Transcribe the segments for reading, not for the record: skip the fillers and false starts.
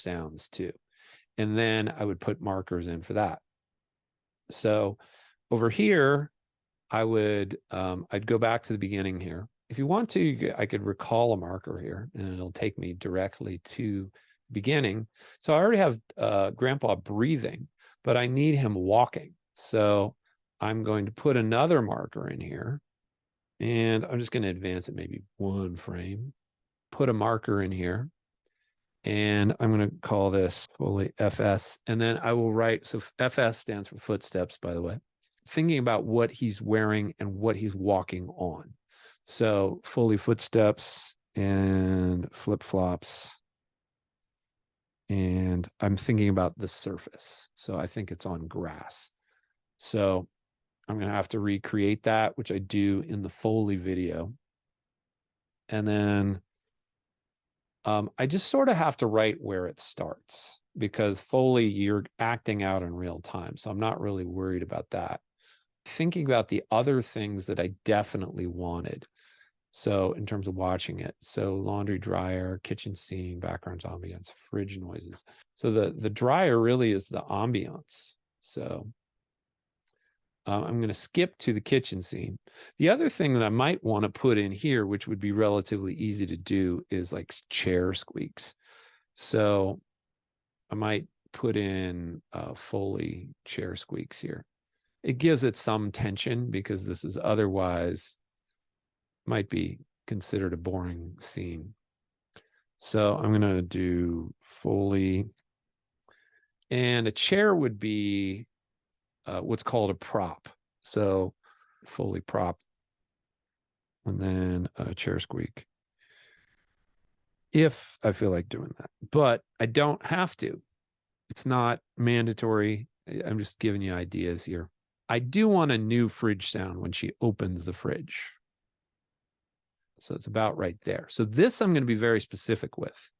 sounds too. And then I would put markers in for that. So over here, I would, I'd go back to the beginning here. If you want to, I could recall a marker here and it'll take me directly to the beginning. So I already have Grandpa breathing, but I need him walking. So I'm going to put another marker in here and I'm just going to advance it maybe 1 frame, put a marker in here. And I'm going to call this Foley FS. And then I will write, so FS stands for footsteps, by the way, thinking about what he's wearing and what he's walking on. So Foley footsteps and flip-flops. And I'm thinking about the surface. So I think it's on grass. So I'm going to have to recreate that, which I do in the Foley video. And then I just sort of have to write where it starts because Foley, you're acting out in real time. So I'm not really worried about that. Thinking about the other things that I definitely wanted. So in terms of watching it, so laundry dryer, kitchen scene, background ambiance, fridge noises. So the dryer really is the ambiance. So I'm going to skip to the kitchen scene. The other thing that I might want to put in here, which would be relatively easy to do, is like chair squeaks. So I might put in Foley chair squeaks here. It gives it some tension because this is otherwise might be considered a boring scene. So I'm going to do Foley. And a chair would be what's called a prop. So Foley prop, and then a chair squeak. If I feel like doing that, but I don't have to. It's not mandatory. I'm just giving you ideas here. I do want a new fridge sound when she opens the fridge. So it's about right there. So this I'm going to be very specific with.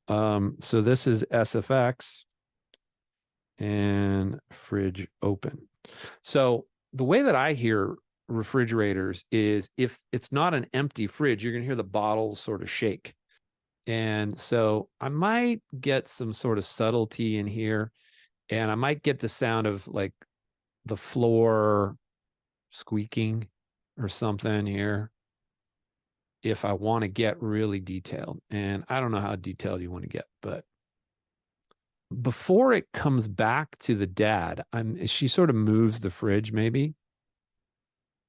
So this is SFX and fridge open. So the way that I hear refrigerators is if it's not an empty fridge, you're going to hear the bottles sort of shake. And so I might get some sort of subtlety in here, and I might get the sound of like the floor squeaking or something here if I want to get really detailed. And I don't know how detailed you want to get, but before it comes back to the dad, she sort of moves the fridge maybe.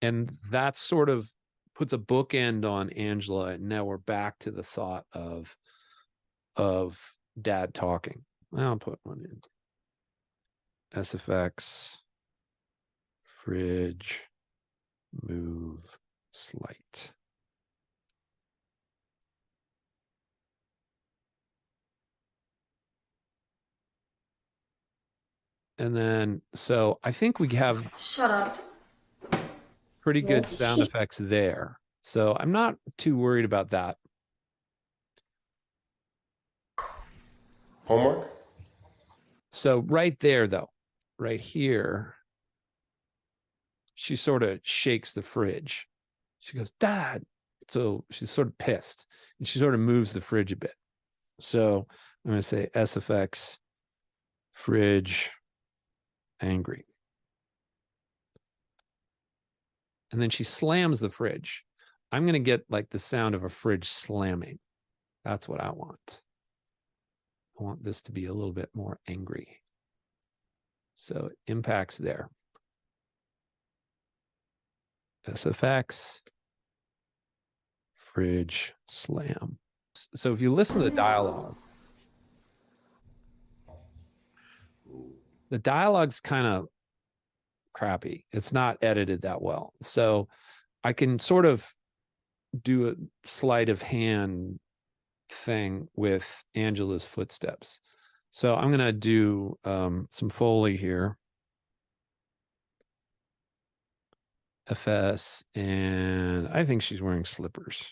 And that sort of puts a bookend on Angela. And now we're back to the thought of dad talking. I'll put one in. SFX, fridge, move, slight. And then, so I think we have Shut up. Pretty good sound effects there. So I'm not too worried about that. Homework? So right there, though, right here, she sort of shakes the fridge. She goes, Dad. So she's sort of pissed. And she sort of moves the fridge a bit. So I'm going to say SFX, fridge, angry. And then she slams the fridge. I'm going to get like the sound of a fridge slamming. That's what I want. I want this to be a little bit more angry. So impacts there. SFX, fridge, slam. So if you listen to the dialogue's kind of crappy. It's not edited that well. So I can sort of do a sleight of hand thing with Angela's footsteps. So I'm going to do some Foley here. FS, and I think she's wearing slippers.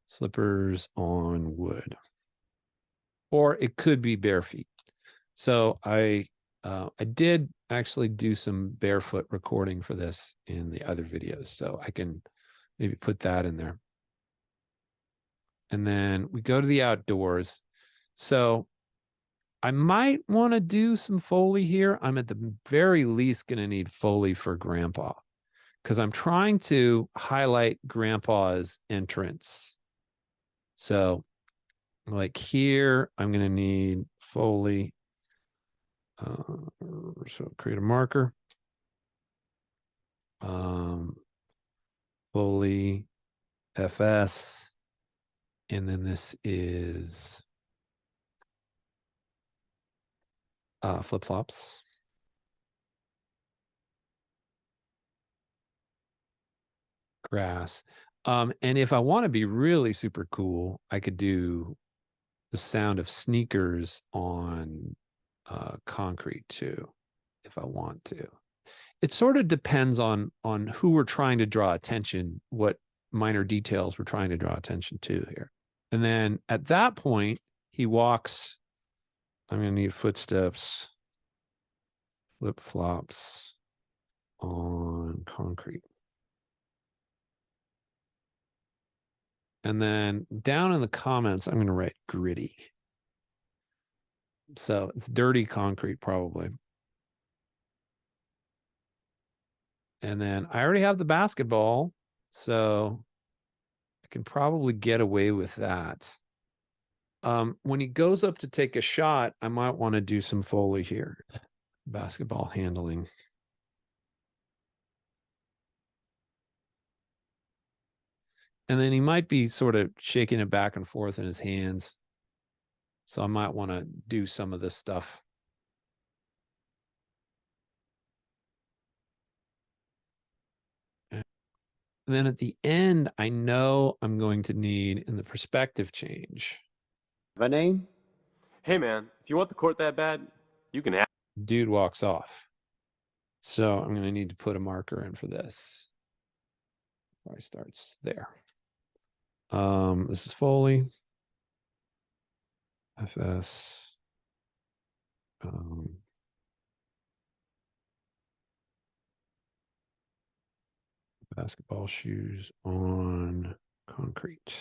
Slippers on wood. Or it could be bare feet. So I did actually do some barefoot recording for this in the other videos. So I can maybe put that in there. And then we go to the outdoors. So I might want to do some Foley here. I'm at the very least going to need Foley for Grandpa because I'm trying to highlight Grandpa's entrance. So like here, I'm going to need Foley. So create a marker. Foley FS. And then this is flip-flops. Grass. And if I want to be really super cool, I could do the sound of sneakers on concrete too, if I want to. It sort of depends on who we're trying to draw attention, what minor details we're trying to draw attention to here. And then at that point, he walks. I'm going to need footsteps, flip-flops on concrete. And then down in the comments, I'm going to write gritty. So it's dirty concrete, probably. And then I already have the basketball, so I can probably get away with that. When he goes up to take a shot, I might want to do some Foley here. Basketball handling. And then he might be sort of shaking it back and forth in his hands. So I might want to do some of this stuff. And then at the end, I know I'm going to need in the perspective change. Have a name? Hey man, if you want the court that bad, you can have. Dude walks off. So I'm going to need to put a marker in for this. Probably starts there. This is Foley. FS. Basketball shoes on concrete.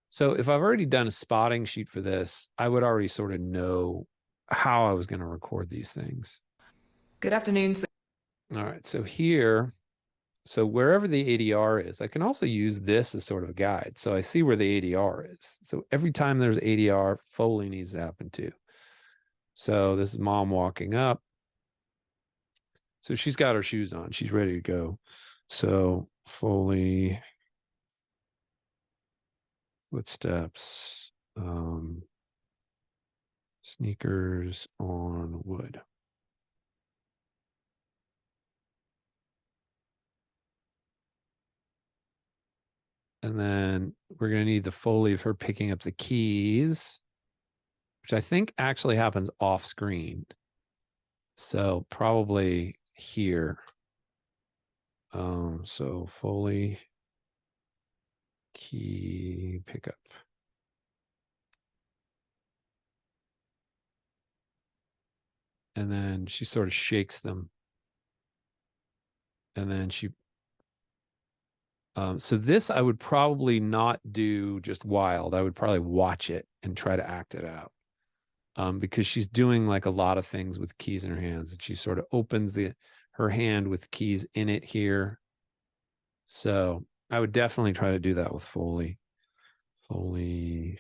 So if I've already done a spotting sheet for this, I would already sort of know how I was going to record these things. Good afternoon. All right. So here, so wherever the ADR is, I can also use this as sort of a guide. So I see where the ADR is. So every time there's ADR, Foley needs to happen too. So this is mom walking up. So she's got her shoes on. She's ready to go. So Foley, footsteps, sneakers on wood. And then we're going to need the Foley of her picking up the keys, which I think actually happens off screen. So probably here. So Foley key pickup. And then she sort of shakes them. And then she so this I would probably not do just wild. I would probably watch it and try to act it out. Because she's doing like a lot of things with keys in her hands. And she sort of opens her hand with keys in it here. So I would definitely try to do that with Foley. Foley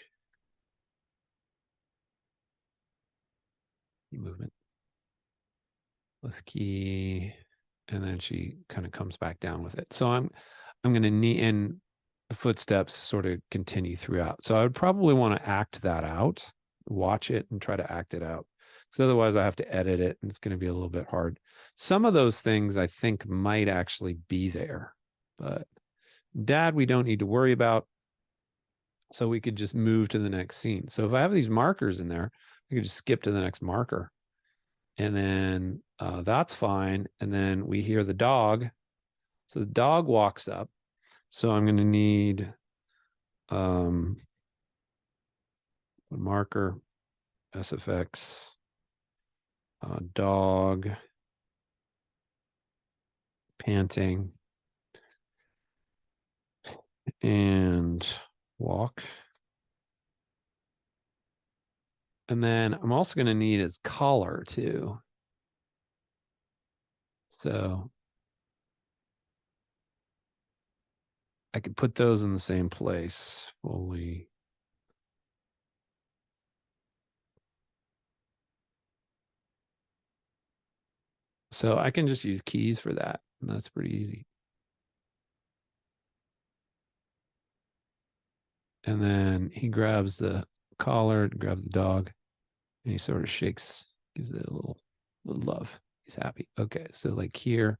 movement. Let's key. And then she kind of comes back down with it. So I'm going to need, and the footsteps sort of continue throughout. So I would probably want to act that out, watch it and try to act it out. Because otherwise I have to edit it and it's going to be a little bit hard. Some of those things I think might actually be there, but Dad, we don't need to worry about. So we could just move to the next scene. So if I have these markers in there, I could just skip to the next marker. And then that's fine. And then we hear the dog. So the dog walks up. So I'm going to need a marker, SFX, dog, panting, and walk. And then I'm also going to need his collar too. So I could put those in the same place. Foley. So I can just use keys for that. And that's pretty easy. And then he grabs the collar, grabs the dog, and he sort of shakes, gives it a little love. He's happy. Okay, so like here,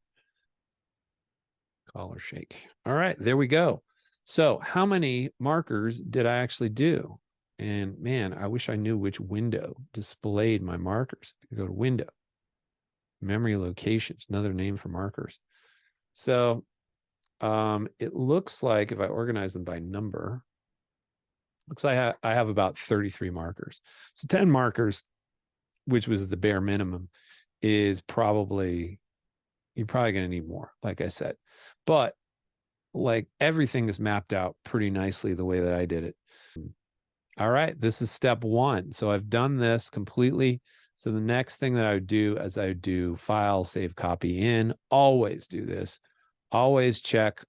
collar shake. All right, there we go. So how many markers did I actually do? And man, I wish I knew which window displayed my markers. I could go to window, memory locations, another name for markers. So it looks like if I organize them by number, looks like I have about 33 markers. So 10 markers, which was the bare minimum, is probably, you're probably going to need more, like I said. But like everything is mapped out pretty nicely the way that I did it. All right, this is step one. So I've done this completely. So the next thing that I would do is I would do file, save, copy in. Always do this. Always check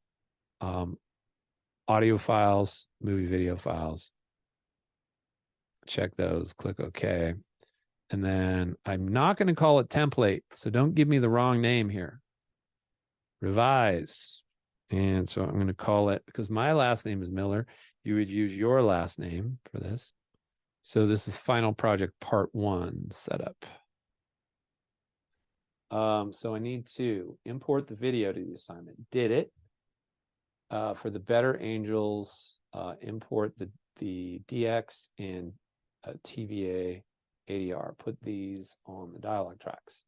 audio files, movie video files. Check those, click OK. And then I'm not going to call it template. So don't give me the wrong name here. Revise. And so I'm going to call it, because my last name is Miller, you would use your last name for this. So this is Final Project Part 1 setup. So I need to import the video to the assignment. Did it. For the Better Angels, import the DX and TVA ADR. Put these on the dialogue tracks.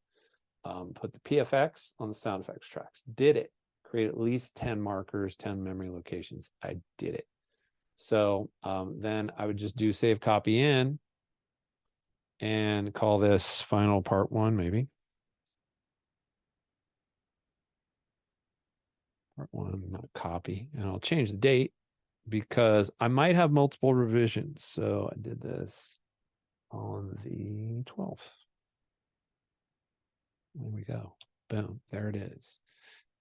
Put the PFX on the sound effects tracks. Did it. Create at least 10 markers, 10 memory locations. I did it. So then I would just do save copy in and call this final part 1, maybe. Part 1, not copy. And I'll change the date because I might have multiple revisions. So I did this on the 12th. There we go. Boom. There it is.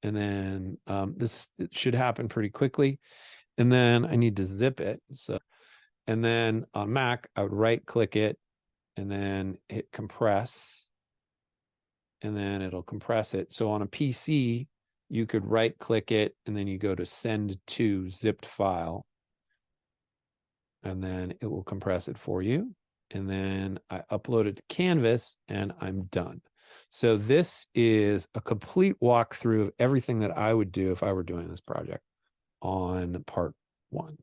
And then this should happen pretty quickly. And then I need to zip it. So, and then on Mac, I would right click it and then hit compress. And then it'll compress it. So on a PC, you could right click it and then you go to send to zipped file. And then it will compress it for you. And then I upload it to Canvas and I'm done. So this is a complete walkthrough of everything that I would do if I were doing this project on part 1.